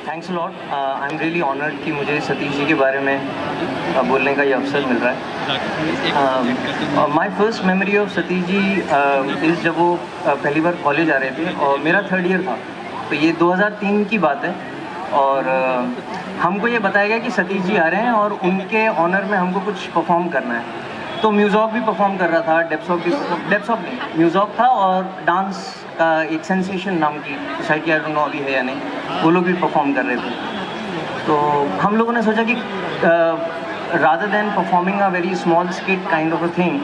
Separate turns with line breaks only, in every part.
Thanks lot. I am really honoured कि मुझे सतीश जी के बारे में बोलने का ये अवसर मिल रहा है। My first memory of Satish ji is जब वो पहली बार कॉलेज आ रहे थे और मेरा थर्ड ईयर था, तो ये 2003 की बात है। और हमको ये बताया गया कि सतीश जी आ रहे हैं और उनके ऑनर में हमको कुछ परफॉर्म करना है। तो म्यूज़ॉक भी परफॉर्म कर रहा था, डेप्सॉक नहीं, म्यूज़ॉक था, और डांस का एक सेंसेशन नाम की सोसाइटी, आई डोंट नो अभी है या नहीं, वो लोग भी परफॉर्म कर रहे थे। तो हम लोगों ने सोचा कि rather than performing a very small skit kind of a thing,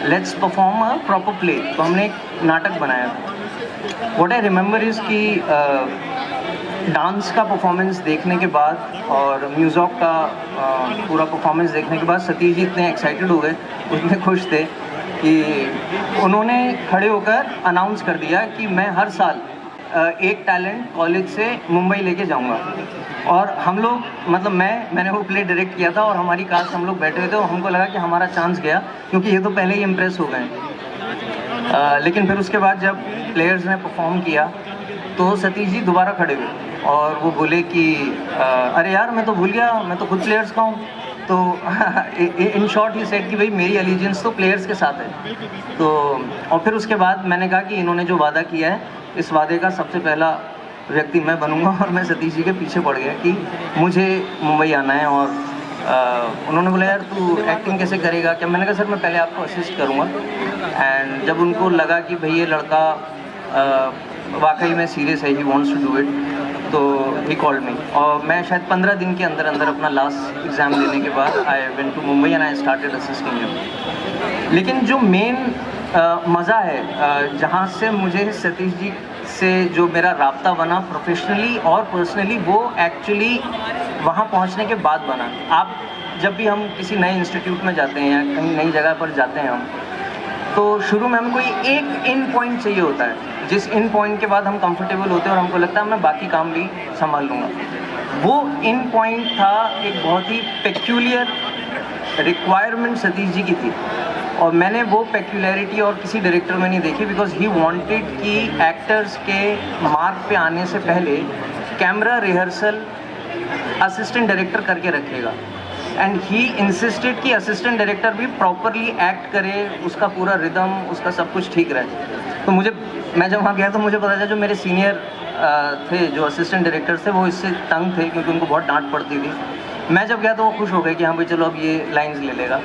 let's perform a proper play. तो हमने एक नाटक बनाया था। व्हाट आई रिमेंबर इज़ कि डांस का परफॉर्मेंस देखने के बाद और म्यूज़ॉक का पूरा परफॉर्मेंस देखने के बाद सतीश जी इतने एक्साइटेड हो गए, उतने खुश थे कि उन्होंने खड़े होकर अनाउंस कर दिया कि मैं हर साल एक टैलेंट कॉलेज से मुंबई लेके जाऊंगा। और हम लोग, मतलब मैंने वो प्ले डायरेक्ट किया था और हमारी कास्ट हम लोग बैठे हुए थे और हमको लगा कि हमारा चांस गया, क्योंकि ये तो पहले ही इम्प्रेस हो गए। लेकिन फिर उसके बाद जब प्लेयर्स ने परफॉर्म किया तो सतीश जी दोबारा खड़े हुए और वो बोले कि अरे यार, मैं तो भूल गया, मैं तो खुद प्लेयर्स का हूँ। तो इन शॉर्ट ही सेड कि भाई मेरी एलिजेंस तो प्लेयर्स के साथ है। तो और फिर उसके बाद मैंने कहा कि इन्होंने जो वादा किया है, इस वादे का सबसे पहला व्यक्ति मैं बनूंगा। और मैं सतीश जी के पीछे पड़ गया कि मुझे मुंबई आना है। और उन्होंने बोला यार तू एक्टिंग कैसे करेगा क्या? मैंने कहा सर मैं पहले आपको असिस्ट करूँगा। एंड जब उनको लगा कि भाई ये लड़का वाकई में सीरियस है, he wants to do it, तो ही कॉल्ड मी। और मैं शायद 15 दिन के अंदर अंदर अपना लास्ट एग्ज़ाम देने के बाद I went to Mumbai and I started assisting him. लेकिन जो मेन मज़ा है, जहाँ से मुझे सतीश जी से जो मेरा राब्ता बना प्रोफेशनली और पर्सनली, वो एक्चुअली वहाँ पहुँचने के बाद बना। आप जब भी हम किसी नए इंस्टीट्यूट में जाते हैं या कहीं नई जगह पर जाते हैं हम, तो शुरू में हमें कोई एक इन पॉइंट चाहिए होता है, जिस इन पॉइंट के बाद हम कंफर्टेबल होते हैं और हमको लगता है मैं बाकी काम भी संभाल लूँगा। वो इन पॉइंट था एक बहुत ही पेक्यूलियर रिक्वायरमेंट सतीश जी की थी, और मैंने वो पेक्यूलरिटी और किसी डायरेक्टर में नहीं देखी, बिकॉज ही वांटेड कि एक्टर्स के मार्क पे आने से पहले कैमरा रिहर्सल असिस्टेंट डायरेक्टर करके रखेगा। एंड ही इंसिस्टेड कि असिस्टेंट डायरेक्टर भी प्रॉपरली एक्ट करे, उसका पूरा रिदम, उसका सब कुछ ठीक रहे। तो मैं जब वहाँ गया तो मुझे पता चला जो मेरे सीनियर थे, जो असिस्टेंट डायरेक्टर थे, वो इससे तंग थे क्योंकि उनको बहुत डांट पड़ती थी। मैं जब गया तो वो खुश हो गए कि हाँ भाई चलो अब ये लाइन्स ले लेगा।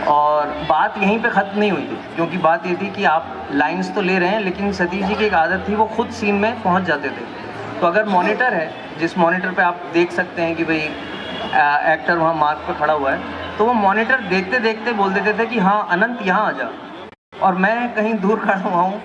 और बात यहीं पे ख़त्म नहीं हुई थी, क्योंकि बात ये थी कि आप लाइन्स तो ले रहे हैं, लेकिन सतीश जी की एक आदत थी, वो खुद सीन में पहुँच जाते थे। तो अगर मॉनिटर है, जिस मॉनिटर पे आप देख सकते हैं कि भाई एक्टर वहाँ मार्क पे खड़ा हुआ है, तो वो मॉनिटर देखते देखते बोल देते थे कि हाँ अनंत यहाँ आ जा। और मैं कहीं दूर खड़ा हुआ हूँ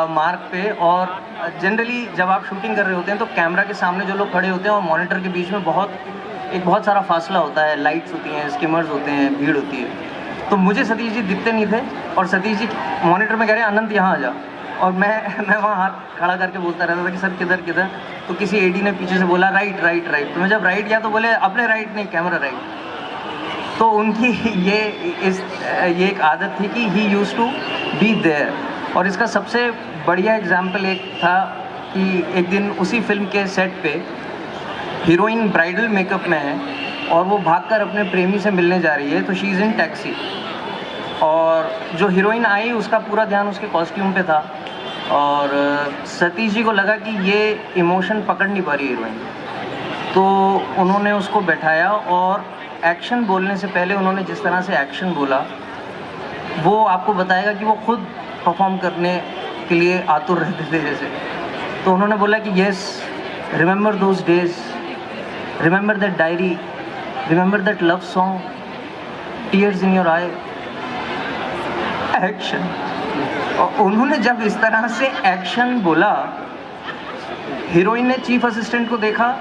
मार्क पे, और जनरली जब आप शूटिंग कर रहे होते हैं तो कैमरा के सामने जो लोग खड़े होते हैं और मॉनिटर के बीच में बहुत सारा फासला होता है, लाइट्स होती हैं, स्किमर्स होते हैं, भीड़ होती है। तो मुझे सतीश जी दिखते नहीं थे और सतीश जी मॉनिटर में कह रहे हैं अनंत यहाँ आ जा, और मैं वहाँ हाथ खड़ा करके बोलता रहता था कि सर किधर किधर। तो किसी एडी ने पीछे से बोला राइट राइट राइट, तो मैं जब राइट गया तो बोले अपने राइट नहीं, कैमरा राइट। तो उनकी ये एक आदत थी कि he used to be there. और इसका सबसे बढ़िया एग्जाम्पल एक था कि एक दिन उसी फिल्म के सेट पे हीरोइन ब्राइडल मेकअप में है और वो भागकर अपने प्रेमी से मिलने जा रही है, तो शी इज़ इन टैक्सी। और जो हीरोइन आई उसका पूरा ध्यान उसके कॉस्ट्यूम पे था, और सतीश जी को लगा कि ये इमोशन पकड़ नहीं पा रही हीरोइन, तो उन्होंने उसको बैठाया और एक्शन बोलने से पहले उन्होंने जिस तरह से एक्शन बोला, वो आपको बताएगा कि वो खुद परफॉर्म करने के लिए आतुर रहते थे जैसे। तो उन्होंने बोला कि yes, remember those days, remember that diary, remember that love song, tears in your I, action. और उन्होंने जब इस तरह से एक्शन बोला, हीरोइन ने चीफ असिस्टेंट को देखा,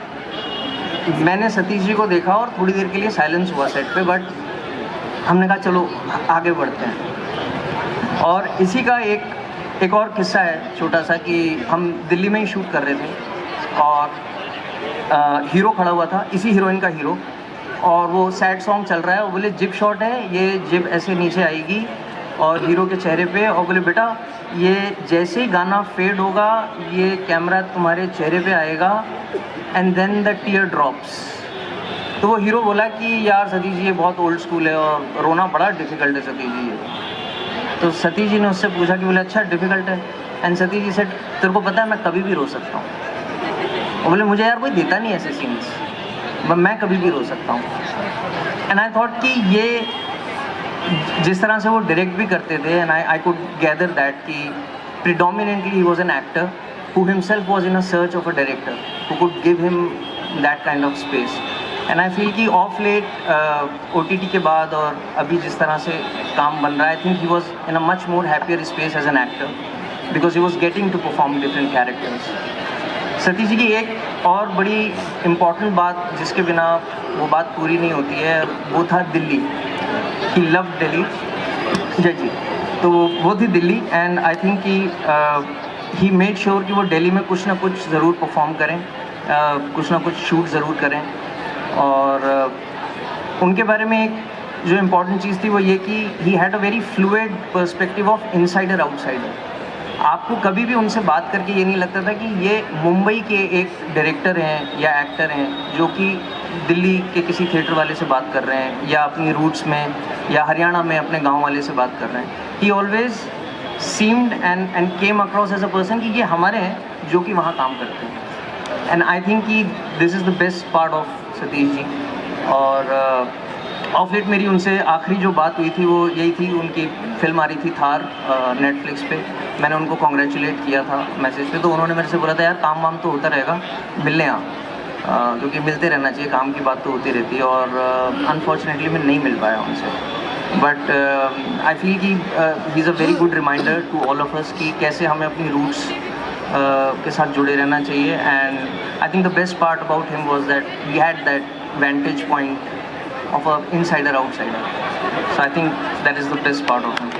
मैंने सतीश जी को देखा, और थोड़ी देर के लिए साइलेंस हुआ सेट पे, बट हमने कहा चलो आगे बढ़ते हैं। और इसी का एक और किस्सा है छोटा सा, कि हम दिल्ली में ही शूट कर रहे थे और हीरो खड़ा हुआ था, इसी हीरोइन का हीरो, और वो सैड सॉन्ग चल रहा है। वो बोले जिप शॉट है, ये जिप ऐसे नीचे आएगी और हीरो के चेहरे पे, और बोले बेटा ये जैसे ही गाना फेड होगा ये कैमरा तुम्हारे चेहरे पे आएगा and then the tear drops. तो वो हीरो बोला कि यार सतीश जी ये बहुत ओल्ड स्कूल है और रोना बड़ा डिफ़िकल्ट है सतीश जी। तो सतीश जी ने उससे पूछा कि बोले अच्छा डिफ़िकल्ट है, एंड सतीश जी से तेरे को पता है मैं कभी भी रो सकता हूँ। वो बोले मुझे यार कोई देता नहीं ऐसे सीन्स, मैं कभी भी रो सकता हूँ। एंड आई थॉट कि ये जिस तरह से वो डायरेक्ट भी करते थे, and I could gather that कि predominantly he was an actor who himself was in a search of a director who could give him that kind of space. And I feel कि of late OTT के बाद और अभी जिस तरह से काम बन रहा है, I think he was in a much more happier space as an actor because he was getting to perform different characters. Satish ji की एक और बड़ी इम्पॉर्टेंट बात जिसके बिना वो बात पूरी नहीं होती है, वो था दिल्ली। ही लव दिल्ली। जय जी। तो वो थी दिल्ली, एंड आई थिंक कि ही मेड श्योर कि वो दिल्ली में कुछ ना कुछ ज़रूर परफॉर्म करें, कुछ ना कुछ शूट ज़रूर करें। और उनके बारे में एक जो इम्पॉर्टेंट चीज़ थी वो ये कि he had a very fluid perspective of insider outsider. आपको कभी भी उनसे बात करके ये नहीं लगता था कि ये मुंबई के एक डायरेक्टर हैं या एक्टर हैं जो कि दिल्ली के किसी थिएटर वाले से बात कर रहे हैं या अपनी रूट्स में या हरियाणा में अपने गांव वाले से बात कर रहे हैं। He always seemed and came across as a person कि ये हमारे हैं जो कि वहाँ काम करते हैं। एंड आई थिंक कि this is the best part of Satish ji. और ऑफ लेट मेरी उनसे आखिरी जो बात हुई थी वो यही थी, उनकी फिल्म आ रही थी थार नेटफ्लिक्स पे। मैंने उनको कॉन्ग्रेचुलेट किया था मैसेज पे, तो उन्होंने मेरे से बोला था यार काम वाम तो होता रहेगा, मिलने आ, क्योंकि मिलते रहना चाहिए, काम की बात तो होती रहती है। और अनफॉर्चुनेटली मैं नहीं मिल पाया उनसे, बट आई फील कि he is a very good reminder to all of us कि कैसे हमें अपनी रूट्स के साथ जुड़े रहना चाहिए। And I think the best part about him was that he had that vantage point of a insider outsider. So I think that is the best part of him.